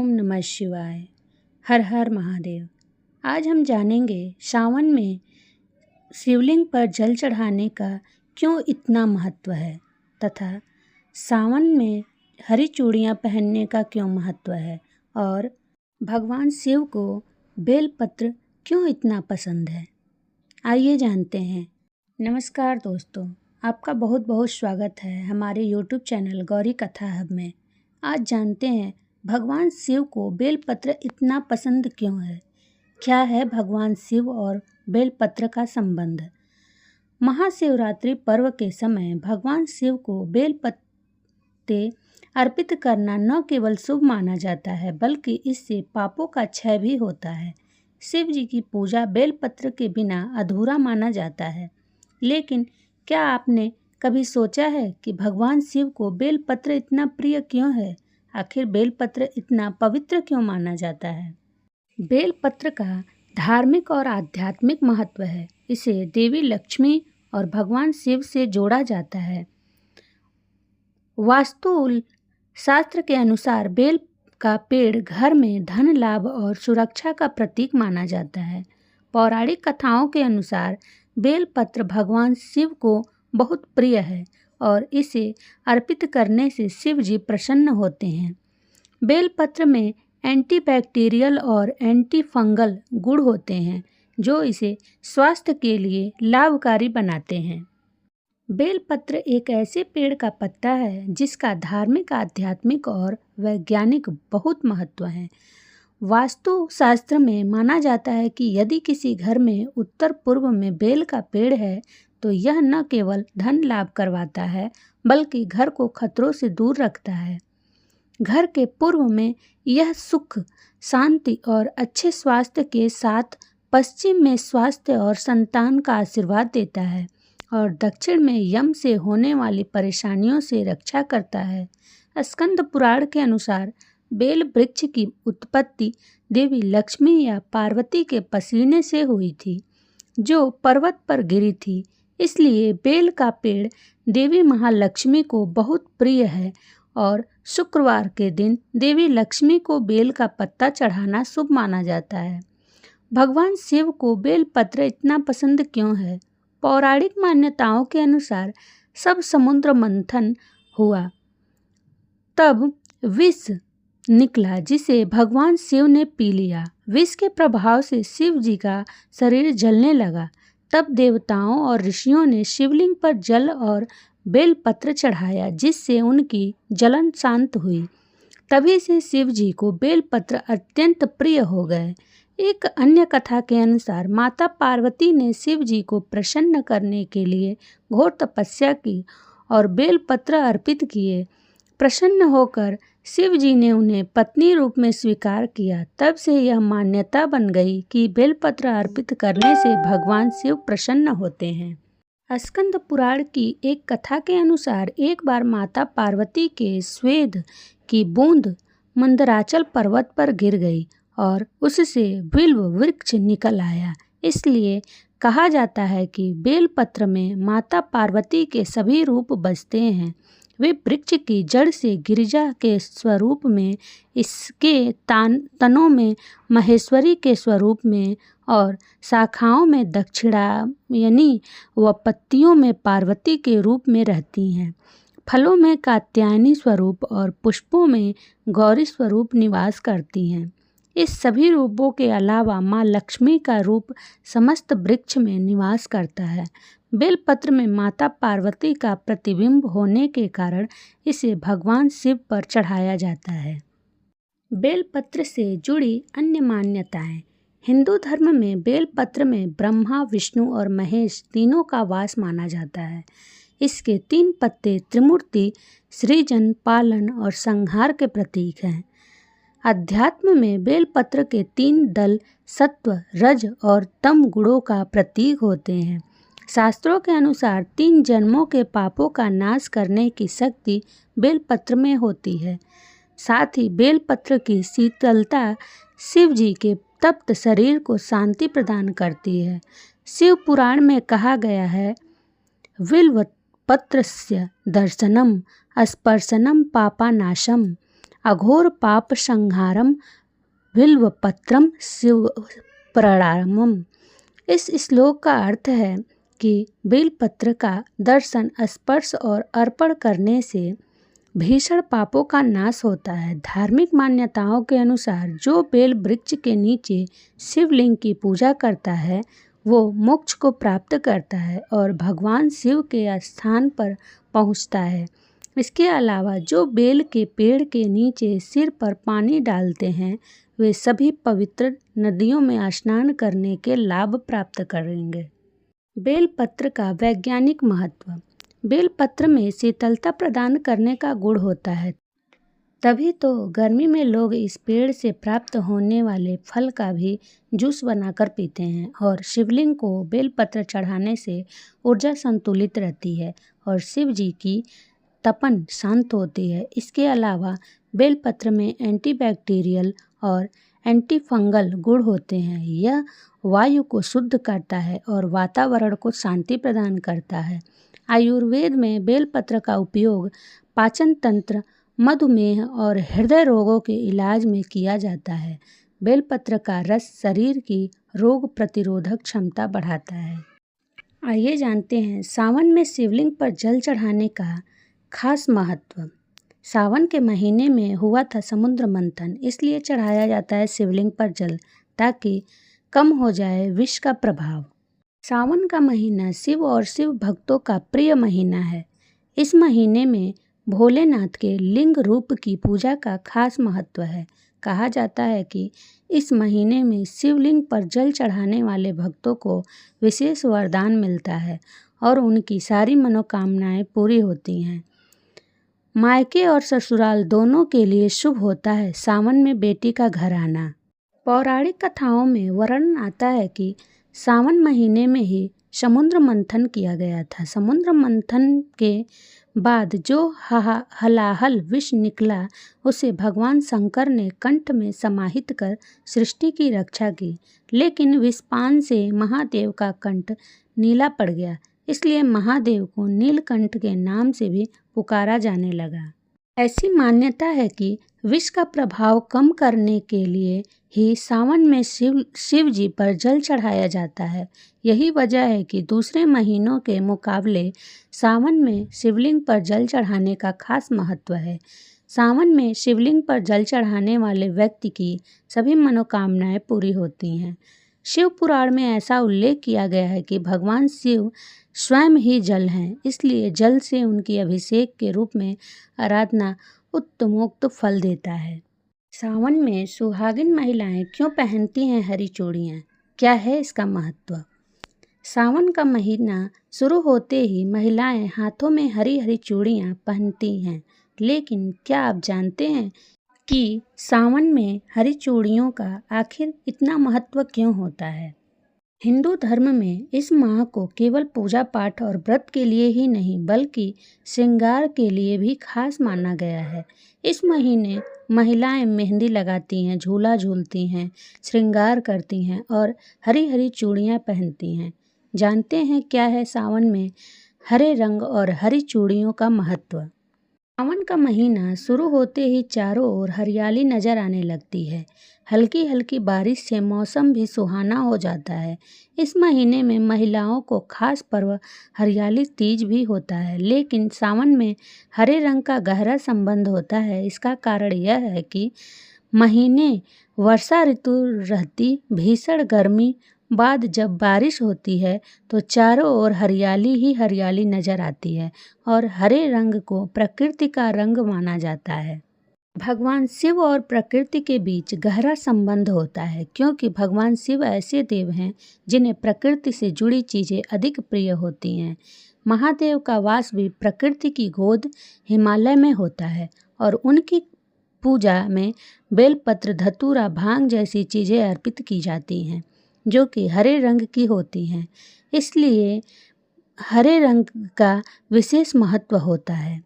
नमः शिवाय। हर हर महादेव। आज हम जानेंगे सावन में शिवलिंग पर जल चढ़ाने का क्यों इतना महत्व है तथा सावन में हरी चूड़ियाँ पहनने का क्यों महत्व है और भगवान शिव को बेलपत्र क्यों इतना पसंद है। आइए जानते हैं। नमस्कार दोस्तों, आपका बहुत बहुत स्वागत है हमारे YouTube चैनल गौरी कथा हब में। आज जानते हैं भगवान शिव को बेलपत्र इतना पसंद क्यों है। क्या है भगवान शिव और बेलपत्र का संबंध। महाशिवरात्रि पर्व के समय भगवान शिव को बेलपत्ते अर्पित करना न केवल शुभ माना जाता है बल्कि इससे पापों का क्षय भी होता है। शिव जी की पूजा बेलपत्र के बिना अधूरा माना जाता है। लेकिन क्या आपने कभी सोचा है कि भगवान शिव को बेलपत्र इतना प्रिय क्यों है। आखिर बेलपत्र इतना पवित्र क्यों माना जाता है। बेलपत्र का धार्मिक और आध्यात्मिक महत्व है। इसे देवी लक्ष्मी और भगवान शिव से जोड़ा जाता है। वास्तु शास्त्र के अनुसार बेल का पेड़ घर में धन लाभ और सुरक्षा का प्रतीक माना जाता है। पौराणिक कथाओं के अनुसार बेलपत्र भगवान शिव को बहुत प्रिय है और इसे अर्पित करने से शिव जी प्रसन्न होते हैं। बेलपत्र में एंटीबैक्टीरियल और एंटी फंगल गुण होते हैं जो इसे स्वास्थ्य के लिए लाभकारी बनाते हैं। बेलपत्र एक ऐसे पेड़ का पत्ता है जिसका धार्मिक, आध्यात्मिक और वैज्ञानिक बहुत महत्व है। वास्तु शास्त्र में माना जाता है कि यदि किसी घर में उत्तर पूर्व में बेल का पेड़ है तो यह न केवल धन लाभ करवाता है बल्कि घर को खतरों से दूर रखता है। घर के पूर्व में यह सुख, शांति और अच्छे स्वास्थ्य के साथ पश्चिम में स्वास्थ्य और संतान का आशीर्वाद देता है और दक्षिण में यम से होने वाली परेशानियों से रक्षा करता है। स्कंद पुराण के अनुसार बेल वृक्ष की उत्पत्ति देवी लक्ष्मी या पार्वती के पसीने से हुई थी जो पर्वत पर गिरी थी। इसलिए बेल का पेड़ देवी महालक्ष्मी को बहुत प्रिय है और शुक्रवार के दिन देवी लक्ष्मी को बेल का पत्ता चढ़ाना शुभ माना जाता है। भगवान शिव को बेलपत्र इतना पसंद क्यों है। पौराणिक मान्यताओं के अनुसार सब समुद्र मंथन हुआ तब विष निकला जिसे भगवान शिव ने पी लिया। विष के प्रभाव से शिव जी का शरीर जलने लगा। तब देवताओं और ऋषियों ने शिवलिंग पर जल और बेलपत्र चढ़ाया जिससे उनकी जलन शांत हुई। तभी से शिव जी को बेलपत्र अत्यंत प्रिय हो गए। एक अन्य कथा के अनुसार माता पार्वती ने शिव जी को प्रसन्न करने के लिए घोर तपस्या की और बेलपत्र अर्पित किए। प्रसन्न होकर शिव जी ने उन्हें पत्नी रूप में स्वीकार किया। तब से यह मान्यता बन गई कि बेलपत्र अर्पित करने से भगवान शिव प्रसन्न होते हैं। स्कंद पुराण की एक कथा के अनुसार एक बार माता पार्वती के स्वेद की बूंद मंदराचल पर्वत पर गिर गई और उससे बिल्व वृक्ष निकल आया। इसलिए कहा जाता है कि बेलपत्र में माता पार्वती के सभी रूप बसते हैं। वे वृक्ष की जड़ से गिरिजा के स्वरूप में, इसके तनों में महेश्वरी के स्वरूप में और शाखाओं में दक्षिणायनी व पत्तियों में पार्वती के रूप में रहती हैं। फलों में कात्यायनी स्वरूप और पुष्पों में गौरी स्वरूप निवास करती हैं। इस सभी रूपों के अलावा माँ लक्ष्मी का रूप समस्त वृक्ष में निवास करता है। बेलपत्र में माता पार्वती का प्रतिबिंब होने के कारण इसे भगवान शिव पर चढ़ाया जाता है। बेलपत्र से जुड़ी अन्य मान्यताएं। हिंदू धर्म में बेलपत्र में ब्रह्मा, विष्णु और महेश तीनों का वास माना जाता है। इसके 3 पत्ते त्रिमूर्ति, सृजन, पालन और संहार के प्रतीक हैं। अध्यात्म में बेलपत्र के 3 दल सत्व, रज और तम गुणों का प्रतीक होते हैं। शास्त्रों के अनुसार 3 जन्मों के पापों का नाश करने की शक्ति बेलपत्र में होती है। साथ ही बेलपत्र की शीतलता शिव जी के तप्त शरीर को शांति प्रदान करती है। शिव पुराण में कहा गया है, बिल्वपत्रस्य दर्शनम स्पर्शनम पापानाशम अघोर पाप संहारम बिल्वपत्रम शिव प्रणामम। इस श्लोक का अर्थ है कि बेलपत्र का दर्शन, स्पर्श और अर्पण करने से भीषण पापों का नाश होता है। धार्मिक मान्यताओं के अनुसार जो बेल वृक्ष के नीचे शिवलिंग की पूजा करता है वो मोक्ष को प्राप्त करता है और भगवान शिव के स्थान पर पहुंचता है। इसके अलावा जो बेल के पेड़ के नीचे सिर पर पानी डालते हैं वे सभी पवित्र नदियों में स्नान करने के लाभ प्राप्त करेंगे। बेलपत्र का वैज्ञानिक महत्व। बेलपत्र में शीतलता प्रदान करने का गुण होता है, तभी तो गर्मी में लोग इस पेड़ से प्राप्त होने वाले फल का भी जूस बनाकर पीते हैं। और शिवलिंग को बेलपत्र चढ़ाने से ऊर्जा संतुलित रहती है और शिव जी की तपन शांत होती है। इसके अलावा बेलपत्र में एंटीबैक्टीरियल और एंटीफंगल गुण होते हैं। यह वायु को शुद्ध करता है और वातावरण को शांति प्रदान करता है। आयुर्वेद में बेलपत्र का उपयोग पाचन तंत्र, मधुमेह और हृदय रोगों के इलाज में किया जाता है। बेलपत्र का रस शरीर की रोग प्रतिरोधक क्षमता बढ़ाता है। आइए जानते हैं सावन में शिवलिंग पर जल चढ़ाने का खास महत्व। सावन के महीने में हुआ था समुद्र मंथन, इसलिए चढ़ाया जाता है शिवलिंग पर जल ताकि कम हो जाए विष का प्रभाव। सावन का महीना शिव और शिव भक्तों का प्रिय महीना है। इस महीने में भोलेनाथ के लिंग रूप की पूजा का खास महत्व है। कहा जाता है कि इस महीने में शिवलिंग पर जल चढ़ाने वाले भक्तों को विशेष वरदान मिलता है और उनकी सारी मनोकामनाएं पूरी होती हैं। मायके और ससुराल दोनों के लिए शुभ होता है सावन में बेटी का घर आना। पौराणिक कथाओं में वर्णन आता है कि सावन महीने में ही समुद्र मंथन किया गया था। समुद्र मंथन के बाद जो हलाहल विष निकला उसे भगवान शंकर ने कंठ में समाहित कर सृष्टि की रक्षा की, लेकिन विषपान से महादेव का कंठ नीला पड़ गया, इसलिए महादेव को नीलकंठ के नाम से भी पुकारा जाने लगा। ऐसी मान्यता है कि विष का प्रभाव कम करने के लिए ही सावन में शिव जी पर जल चढ़ाया जाता है। यही वजह है कि दूसरे महीनों के मुकाबले सावन में शिवलिंग पर जल चढ़ाने का खास महत्व है। सावन में शिवलिंग पर जल चढ़ाने वाले व्यक्ति की सभी मनोकामनाएं पूरी होती हैं। शिव पुराण में ऐसा उल्लेख किया गया है कि भगवान शिव स्वयं ही जल हैं, इसलिए जल से उनकी अभिषेक के रूप में आराधना उत्तमोक्त फल देता है। सावन में सुहागिन महिलाएं क्यों पहनती हैं हरी चूड़ियाँ? क्या है इसका महत्व? सावन का महीना शुरू होते ही महिलाएं हाथों में हरी हरी चूड़ियाँ पहनती हैं, लेकिन क्या आप जानते हैं कि सावन में हरी चूड़ियों का आखिर इतना महत्व क्यों होता है? हिंदू धर्म में इस माह को केवल पूजा पाठ और व्रत के लिए ही नहीं बल्कि श्रृंगार के लिए भी खास माना गया है। इस महीने महिलाएं मेहंदी लगाती हैं, झूला झूलती हैं, श्रृंगार करती हैं और हरी हरी चूड़ियाँ पहनती हैं। जानते हैं क्या है सावन में हरे रंग और हरी चूड़ियों का महत्व? सावन का महीना शुरू होते ही चारों ओर हरियाली नजर आने लगती है। हल्की हल्की बारिश से मौसम भी सुहाना हो जाता है। इस महीने में महिलाओं को खास पर्व हरियाली तीज भी होता है, लेकिन सावन में हरे रंग का गहरा संबंध होता है। इसका कारण यह है कि महीने वर्षा ऋतु रहती, भीषण गर्मी बाद जब बारिश होती है तो चारों ओर हरियाली ही हरियाली नजर आती है और हरे रंग को प्रकृति का रंग माना जाता है। भगवान शिव और प्रकृति के बीच गहरा संबंध होता है, क्योंकि भगवान शिव ऐसे देव हैं जिन्हें प्रकृति से जुड़ी चीज़ें अधिक प्रिय होती हैं। महादेव का वास भी प्रकृति की गोद हिमालय में होता है और उनकी पूजा में बेलपत्र, धतूरा, भांग जैसी चीज़ें अर्पित की जाती हैं जो कि हरे रंग की होती हैं। इसलिए हरे रंग का विशेष महत्व होता है।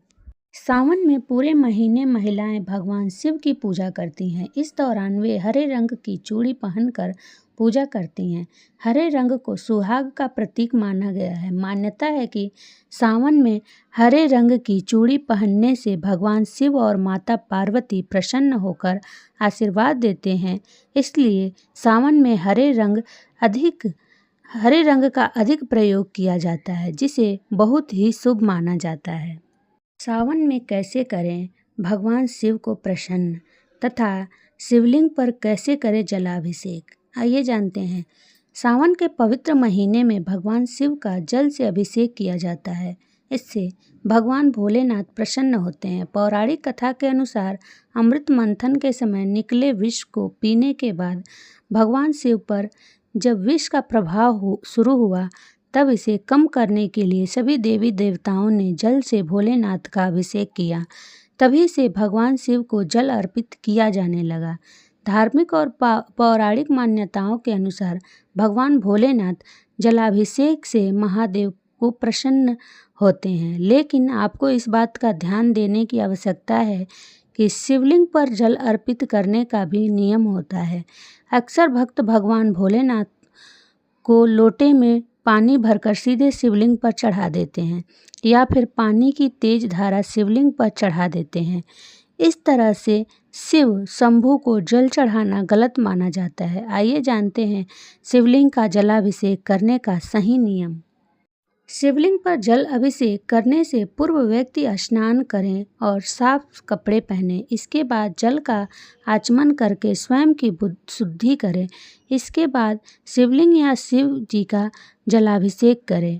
सावन में पूरे महीने महिलाएं भगवान शिव की पूजा करती हैं। इस दौरान वे हरे रंग की चूड़ी पहनकर पूजा करती हैं। हरे रंग को सुहाग का प्रतीक माना गया है। मान्यता है कि सावन में हरे रंग की चूड़ी पहनने से भगवान शिव और माता पार्वती प्रसन्न होकर आशीर्वाद देते हैं। इसलिए सावन में हरे रंग का अधिक प्रयोग किया जाता है, जिसे बहुत ही शुभ माना जाता है। सावन में कैसे करें भगवान शिव को प्रसन्न तथा शिवलिंग पर कैसे करें जलाभिषेक, आइए जानते हैं। सावन के पवित्र महीने में भगवान शिव का जल से अभिषेक किया जाता है। इससे भगवान भोलेनाथ प्रसन्न होते हैं। पौराणिक कथा के अनुसार अमृत मंथन के समय निकले विष को पीने के बाद भगवान शिव पर जब विष का प्रभाव शुरू हुआ, तब इसे कम करने के लिए सभी देवी देवताओं ने जल से भोलेनाथ का अभिषेक किया। तभी से भगवान शिव को जल अर्पित किया जाने लगा। धार्मिक और पौराणिक मान्यताओं के अनुसार भगवान भोलेनाथ जलाभिषेक से महादेव को प्रसन्न होते हैं, लेकिन आपको इस बात का ध्यान देने की आवश्यकता है कि शिवलिंग पर जल अर्पित करने का भी नियम होता है। अक्सर भक्त भगवान भोलेनाथ को लोटे में पानी भरकर सीधे शिवलिंग पर चढ़ा देते हैं या फिर पानी की तेज धारा शिवलिंग पर चढ़ा देते हैं। इस तरह से शिव शंभू को जल चढ़ाना गलत माना जाता है। आइए जानते हैं शिवलिंग का जलाभिषेक करने का सही नियम। शिवलिंग पर जल अभिषेक करने से पूर्व व्यक्ति स्नान करें और साफ कपड़े पहने। इसके बाद जल का आचमन करके स्वयं की शुद्धि करें। इसके बाद शिवलिंग या शिव जी का जलाभिषेक करें।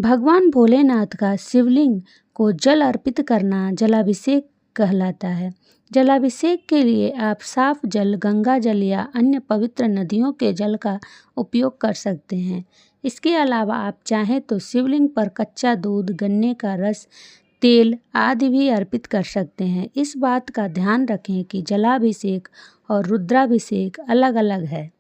भगवान भोलेनाथ का शिवलिंग को जल अर्पित करना जलाभिषेक कहलाता है। जलाभिषेक के लिए आप साफ जल, गंगा जल या अन्य पवित्र नदियों के जल का उपयोग कर सकते हैं। इसके अलावा आप चाहें तो शिवलिंग पर कच्चा दूध, गन्ने का रस, तेल आदि भी अर्पित कर सकते हैं। इस बात का ध्यान रखें कि जलाभिषेक और रुद्राभिषेक अलग अलग है।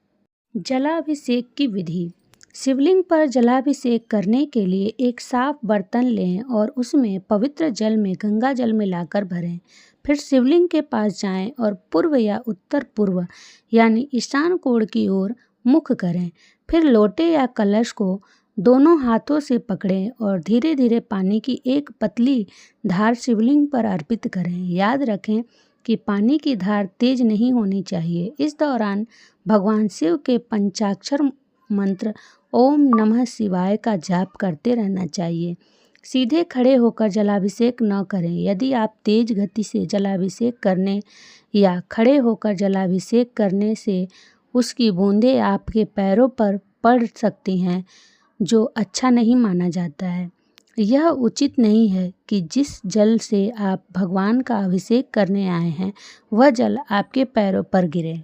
जलाभिषेक की विधि। शिवलिंग पर जलाभिषेक करने के लिए एक साफ बर्तन लें और उसमें पवित्र जल में गंगा जल मिलाकर भरें। फिर शिवलिंग के पास जाएं और पूर्व या उत्तर पूर्व यानी ईशान कोण की ओर मुख करें। फिर लोटे या कलश को दोनों हाथों से पकड़ें और धीरे धीरे पानी की एक पतली धार शिवलिंग पर अर्पित करें। याद रखें कि पानी की धार तेज नहीं होनी चाहिए। इस दौरान भगवान शिव के पंचाक्षर मंत्र ओम नमः शिवाय का जाप करते रहना चाहिए। सीधे खड़े होकर जलाभिषेक न करें। यदि आप तेज गति से जलाभिषेक करने या खड़े होकर जलाभिषेक करने से उसकी बूंदें आपके पैरों पर पड़ सकती हैं, जो अच्छा नहीं माना जाता है। यह उचित नहीं है कि जिस जल से आप भगवान का अभिषेक करने आए हैं वह जल आपके पैरों पर गिरे।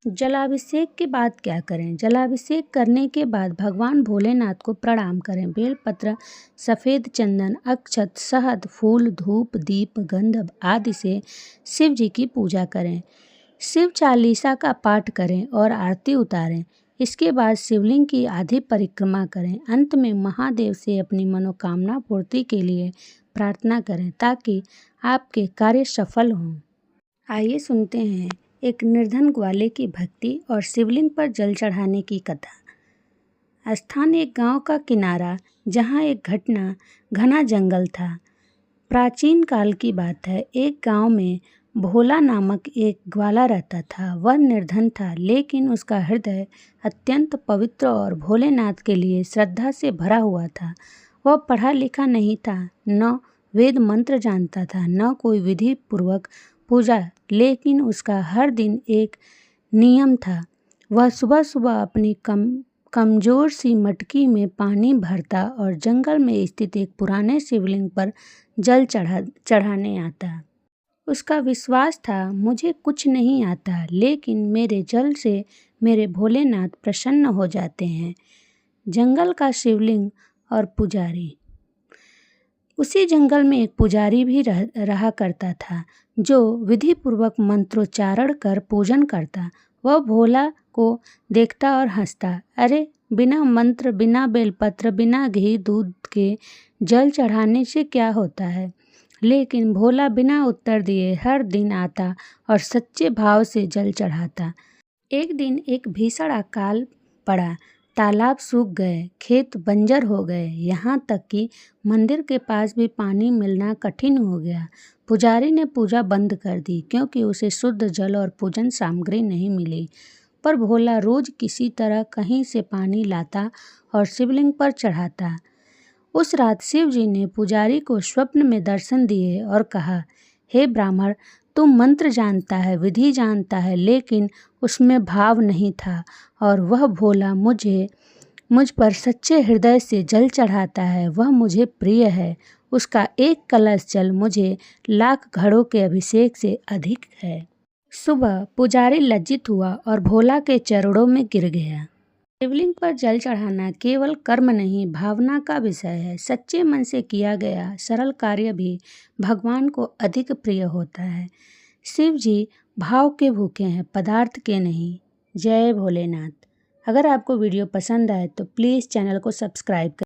जलाभिषेक के बाद क्या करें? जलाभिषेक करने के बाद भगवान भोलेनाथ को प्रणाम करें। बेलपत्र, सफ़ेद चंदन, अक्षत, शहद, फूल, धूप, दीप, गंध आदि से शिव जी की पूजा करें। शिव चालीसा का पाठ करें और आरती उतारें। इसके बाद शिवलिंग की आधी परिक्रमा करें। अंत में महादेव से अपनी मनोकामना पूर्ति के लिए प्रार्थना करें ताकि आपके कार्य सफल हों। आइए सुनते हैं एक निर्धन ग्वाले की भक्ति और शिवलिंग पर जल चढ़ाने की कथा। स्थान एक गांव का किनारा, जहां एक घना जंगल था। प्राचीन काल की बात है। एक गांव में भोला नामक एक ग्वाला रहता था। वह निर्धन था, लेकिन उसका हृदय अत्यंत पवित्र और भोलेनाथ के लिए श्रद्धा से भरा हुआ था। वह पढ़ा लिखा नहीं था, न वेद मंत्र जानता था, न कोई विधि पूर्वक पूजा, लेकिन उसका हर दिन एक नियम था। वह सुबह सुबह अपनी कमजोर सी मटकी में पानी भरता और जंगल में स्थित एक पुराने शिवलिंग पर जल चढ़ाने आता। उसका विश्वास था, मुझे कुछ नहीं आता, लेकिन मेरे जल से मेरे भोलेनाथ प्रसन्न हो जाते हैं। जंगल का शिवलिंग और पुजारी। उसी जंगल में एक पुजारी भी रहा करता था, जो विधि पूर्वक मंत्रोच्चारण कर पूजन करता। वह भोला को देखता और हंसता। अरे, बिना मंत्र, बिना बेलपत्र, बिना घी दूध के जल चढ़ाने से क्या होता है? लेकिन भोला बिना उत्तर दिए हर दिन आता और सच्चे भाव से जल चढ़ाता। एक दिन एक भीषण अकाल पड़ा, तालाब सूख गए, खेत बंजर हो गए, यहाँ तक कि मंदिर के पास भी पानी मिलना कठिन हो गया। पुजारी ने पूजा बंद कर दी क्योंकि उसे शुद्ध जल और पूजन सामग्री नहीं मिली। पर भोला रोज किसी तरह कहीं से पानी लाता और शिवलिंग पर चढ़ाता। उस रात शिव जी ने पुजारी को स्वप्न में दर्शन दिए और कहा, हे ब्राह्मण, तुम मंत्र जानता है, विधि जानता है, लेकिन उसमें भाव नहीं था, और वह भोला मुझ पर सच्चे हृदय से जल चढ़ाता है, वह मुझे प्रिय है। उसका एक कलश जल मुझे लाख घड़ों के अभिषेक से अधिक है। सुबह पुजारी लज्जित हुआ और भोला के चरणों में गिर गया। शिवलिंग पर जल चढ़ाना केवल कर्म नहीं, भावना का विषय है। सच्चे मन से किया गया सरल कार्य भी भगवान को अधिक प्रिय होता है। शिव जी भाव के भूखे हैं, पदार्थ के नहीं। जय भोलेनाथ। अगर आपको वीडियो पसंद आए तो प्लीज़ चैनल को सब्सक्राइब करें।